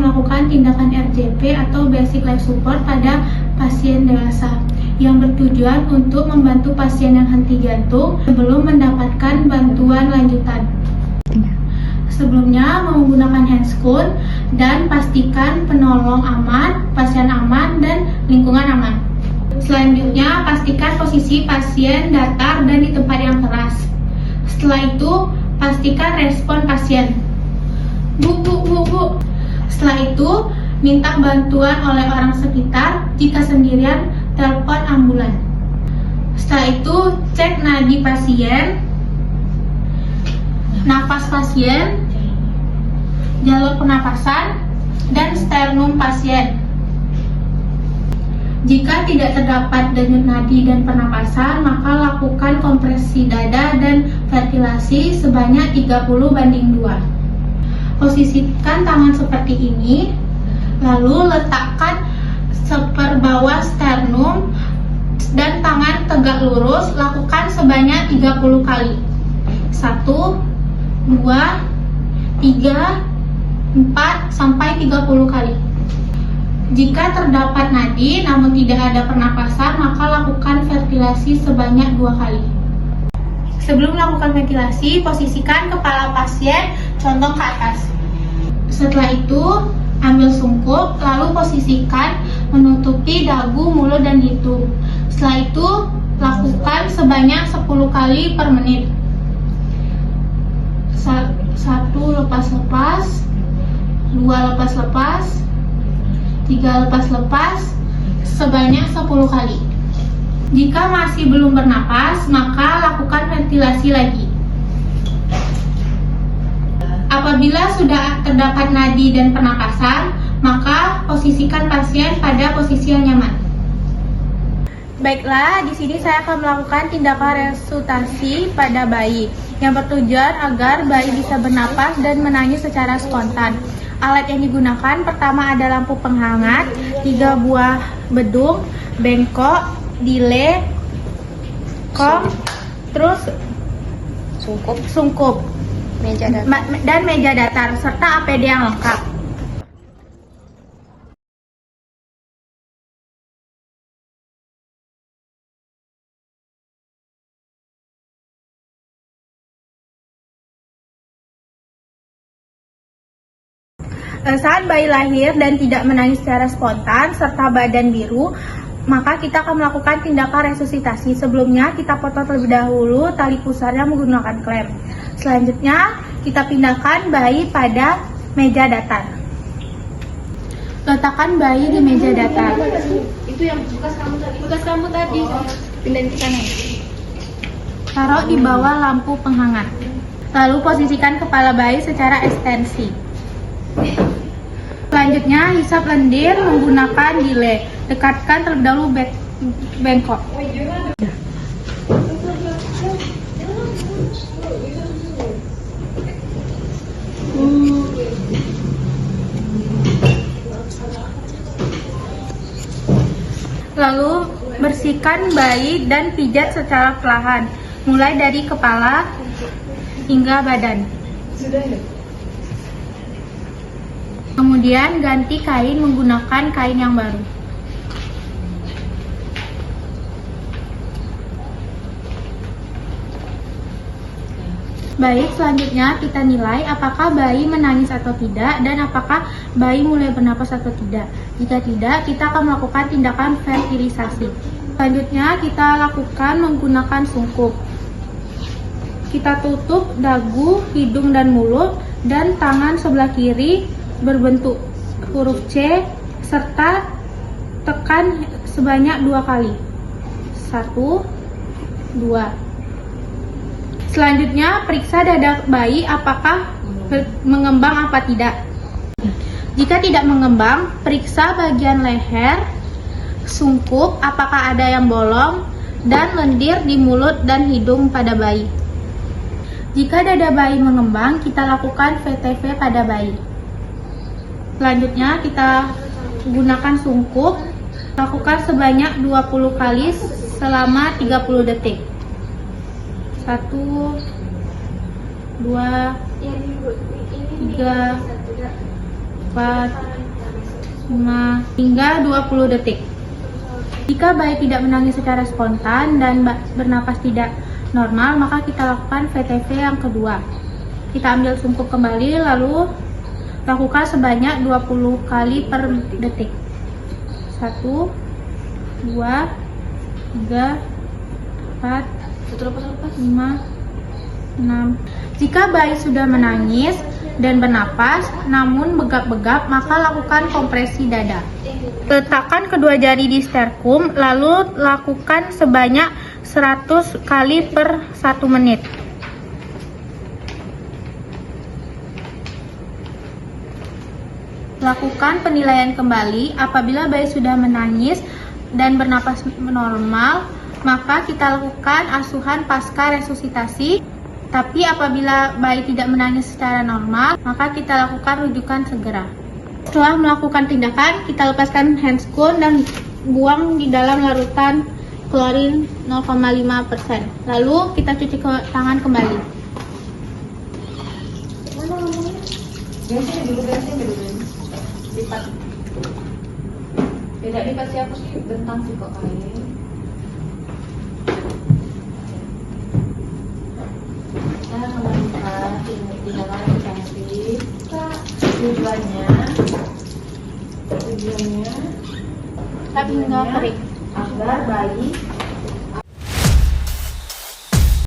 melakukan tindakan RJP atau Basic Life Support pada pasien dewasa yang bertujuan untuk membantu pasien yang henti jantung sebelum mendapatkan bantuan lanjutan. Sebelumnya menggunakan handscoon dan pastikan penolong aman, pasien aman, dan lingkungan aman. Selanjutnya pastikan posisi pasien datar dan di tempat yang keras. Setelah itu pastikan respon pasien. Bu. Setelah itu minta bantuan oleh orang sekitar, jika sendirian telepon ambulan. Setelah itu cek nadi pasien, nafas pasien, jalur pernapasan, dan sternum pasien. Jika tidak terdapat denyut nadi dan pernapasan, maka lakukan kompresi dada dan ventilasi sebanyak 30:2. Posisikan tangan seperti ini, lalu letakkan seperbawah sternum dan tangan tegak lurus, lakukan sebanyak 30 kali. 1, 2, 3, 4, sampai 30 kali. Jika terdapat nadi namun tidak ada pernapasan, maka lakukan ventilasi sebanyak 2 kali. Sebelum melakukan ventilasi, posisikan kepala pasien condong ke atas. Setelah itu, ambil sungkup, lalu posisikan menutupi dagu, mulut, dan hidung. Setelah itu, lakukan sebanyak 10 kali per menit. 1 lepas-lepas, 2 lepas-lepas, 3 lepas-lepas, sebanyak 10 kali. Jika masih belum bernapas, maka lakukan ventilasi lagi. Apabila sudah terdapat nadi dan pernapasan, maka posisikan pasien pada posisi yang nyaman. Baiklah, di sini saya akan melakukan tindakan resusitasi pada bayi yang bertujuan agar bayi bisa bernapas dan menangis secara spontan. Alat yang digunakan pertama ada lampu penghangat, 3 buah bedung, bengkok, delay, kong, terus sungkup, dan meja datar, serta APD yang lengkap. Saat bayi lahir dan tidak menangis secara spontan serta badan biru, maka kita akan melakukan tindakan resusitasi. Sebelumnya kita potong terlebih dahulu tali pusarnya menggunakan klem. Selanjutnya kita pindahkan bayi pada meja datar. Letakkan bayi di meja datar. Itu yang bekas kamu tadi. Pindahin ke sana. Taruh di bawah lampu penghangat. Lalu posisikan kepala bayi secara ekstensi. Selanjutnya hisap lendir menggunakan delay. Dekatkan terlebih dahulu bengkok. Lalu bersihkan bayi dan pijat secara perlahan, mulai dari kepala hingga badan. Kemudian ganti kain menggunakan kain yang baru. Baik, selanjutnya kita nilai apakah bayi menangis atau tidak dan apakah bayi mulai bernapas atau tidak. Jika tidak, kita akan melakukan tindakan ventilisasi. Selanjutnya kita lakukan menggunakan sungkup. Kita tutup dagu, hidung, dan mulut, dan tangan sebelah kiri berbentuk huruf C serta tekan sebanyak 2 kali. 1, 2. Selanjutnya periksa dada bayi apakah mengembang apa tidak. Jika tidak mengembang, periksa bagian leher, sungkup apakah ada yang bolong, dan lendir di mulut dan hidung pada bayi. Jika dada bayi mengembang, kita lakukan VTV pada bayi. Selanjutnya kita gunakan sungkup, lakukan sebanyak 20 kali selama 30 detik. 1, 2, 3, 5 hingga 20 detik. Jika bayi tidak menangis secara spontan dan bernapas tidak normal, maka kita lakukan VTV yang kedua. Kita ambil sungkup kembali, lalu lakukan sebanyak 20 kali per detik. 1, 2, 3, 4, 5, 6. Jika bayi sudah menangis dan bernapas namun begap-begap, maka lakukan kompresi dada. Letakkan kedua jari di sterkum, lalu lakukan sebanyak 100 kali per 1 menit. Lakukan penilaian kembali. Apabila bayi sudah menangis dan bernapas normal, maka kita lakukan asuhan pasca resusitasi. Tapi apabila bayi tidak menangis secara normal, maka kita lakukan rujukan segera. Setelah melakukan tindakan, kita lepaskan handscoon dan buang di dalam larutan klorin 0,5%. Lalu kita cuci tangan kembali. Beda dikasih aku sih bentang sih kok kain. Kita melakukan tindakan preventif. Tujuannya Tapi nggak kering. agar bayi